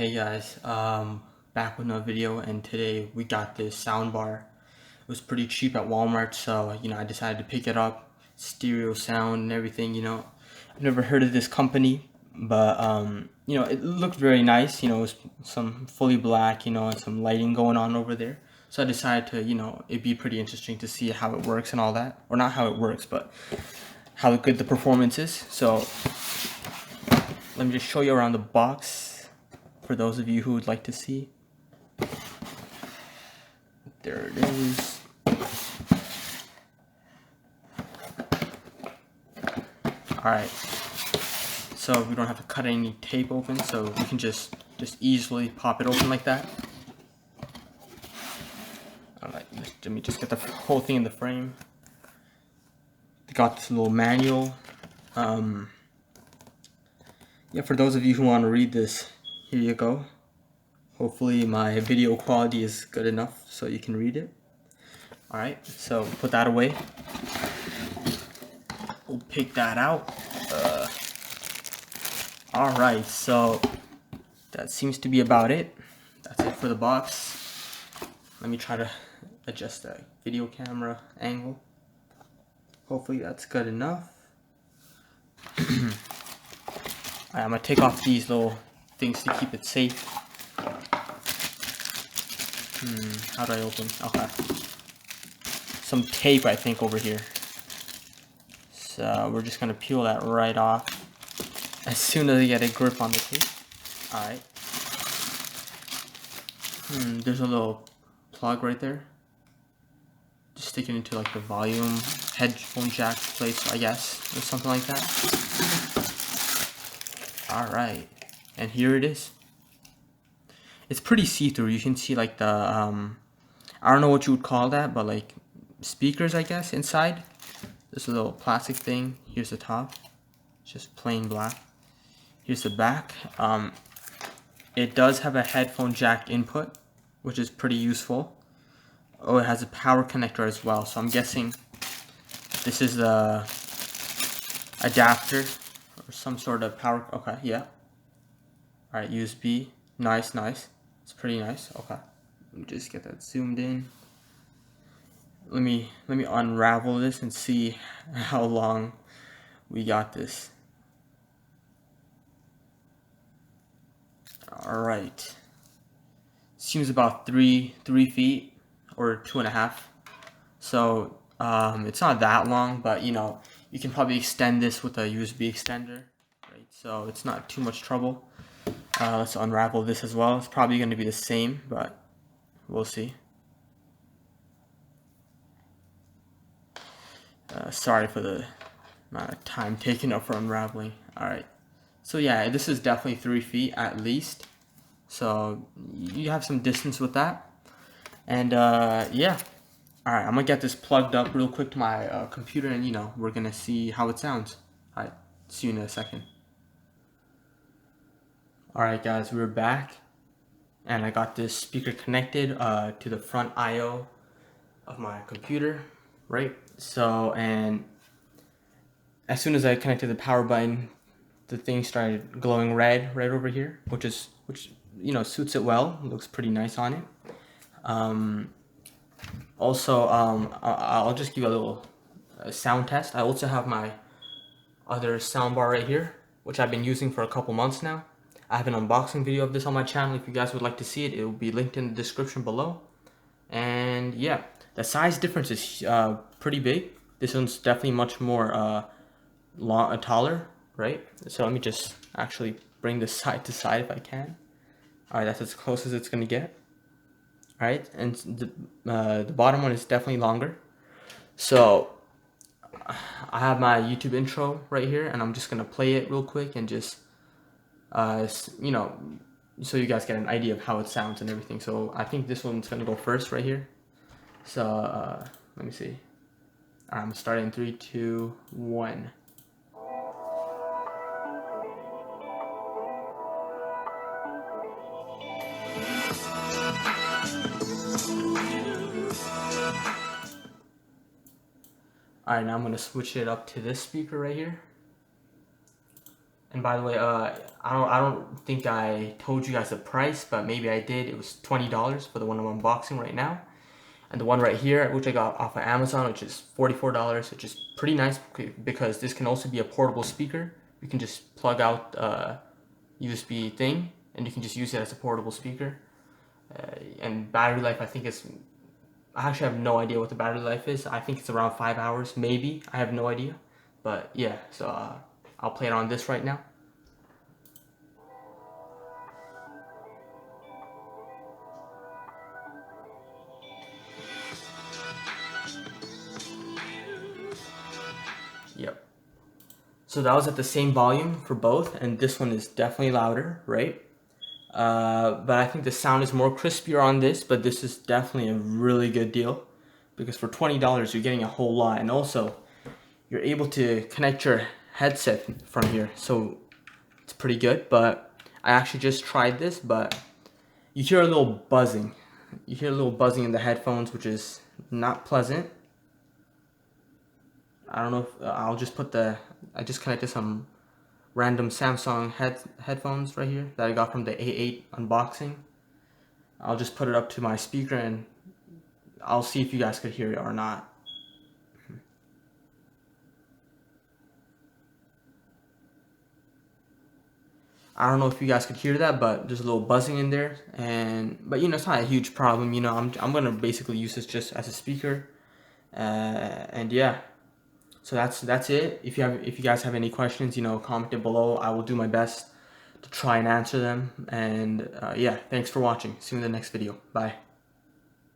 Hey guys, back with another video, and today we got this sound bar. It was pretty cheap at Walmart, so I decided to pick it up. Stereo sound and everything. I've never heard of this company, but it looked very nice. It was some fully black, and some lighting going on over there. So I decided to, it'd be pretty interesting to see how it works and all that, or not how it works, but how good the performance is. So let me just show you around the box for those of you who would like to see. There it is. Alright, so we don't have to cut any tape open, so we can just easily pop it open like that. Alright, let me just get the whole thing in the frame. Got this little manual. Yeah, for those of you who want to read this, here you go. Hopefully my video quality is good enough so you can read it. Alright, so put that away. We'll pick that out. Alright, so that seems to be about it. That's it for the box. Let me try to adjust the video camera angle. Hopefully that's good enough. Alright, I'm gonna take off these little things to keep it safe. How do I open? Okay. Some tape, I think, over here. So we're just gonna peel that right off as soon as I get a grip on the tape. Alright. There's a little plug right there. Just stick it into like the volume headphone jack place, I guess, or something like that. Alright. And here it is. It's pretty see-through. You can see like the I don't know what you would call that, but like speakers, I guess, inside. There's a little plastic thing. Here's the top. It's just plain black. Here's the back. It does have a headphone jack input, which is pretty useful. Oh, it has a power connector as well. So I'm guessing this is the adapter or some sort of power. Okay, yeah. Alright, USB. Nice. It's pretty nice. Okay. Let me just get that zoomed in. Let me unravel this and see how long we got this. Alright. Seems about three feet or 2.5. So it's not that long, but you can probably extend this with a USB extender, right? So it's not too much trouble. Let's unravel this as well. It's probably going to be the same, but we'll see. Sorry for the amount of time taken up for unraveling. Alright, so yeah, this is definitely 3 feet at least, so you have some distance with that. And yeah, alright, I'm gonna get this plugged up real quick to my computer, and we're gonna see how it sounds. Alright, see you in a second. Alright guys, we're back, and I got this speaker connected to the front I/O of my computer, right? So, and as soon as I connected the power button, the thing started glowing red right over here, which suits it well. It looks pretty nice on it. Also, I'll just give you a little sound test. I also have my other sound bar right here, which I've been using for a couple months now. I have an unboxing video of this on my channel. If you guys would like to see it, it will be linked in the description below. And yeah, the size difference is pretty big. This one's definitely much more taller, right? So let me just actually bring this side to side if I can. Alright, that's as close as it's gonna get. Alright, and the bottom one is definitely longer. So I have my YouTube intro right here, and I'm just gonna play it real quick and just so you guys get an idea of how it sounds and everything. So I think this one's gonna go first right here. So let me see. Alright, I'm gonna start in 3, 2, 1. Alright, now I'm gonna switch it up to this speaker right here. And by the way, I don't think I told you guys the price, but maybe I did. It was $20 for the one I'm unboxing right now. And the one right here, which I got off of Amazon, which is $44, which is pretty nice because this can also be a portable speaker. You can just plug out USB thing, and you can just use it as a portable speaker. And battery life, I think I actually have no idea what the battery life is. I think it's around 5 hours, maybe. I have no idea. But yeah, so I'll play it on this right now. Yep. So that was at the same volume for both, and this one is definitely louder, right? But I think the sound is more crispier on this, but this is definitely a really good deal because for $20 you're getting a whole lot, and also you're able to connect your headset from here, so it's pretty good. But I actually just tried this, but you hear a little buzzing. You hear a little buzzing in the headphones, which is not pleasant. I don't know if I'll just put I just connected some random Samsung headphones right here that I got from the A8 unboxing. I'll just put it up to my speaker and I'll see if you guys could hear it or not. I don't know if you guys could hear that, but there's a little buzzing in there, but you know, it's not a huge problem. You know, I'm gonna basically use this just as a speaker, and yeah. So that's it. If you guys have any questions, you know, comment it below. I will do my best to try and answer them. And yeah, thanks for watching. See you in the next video. Bye.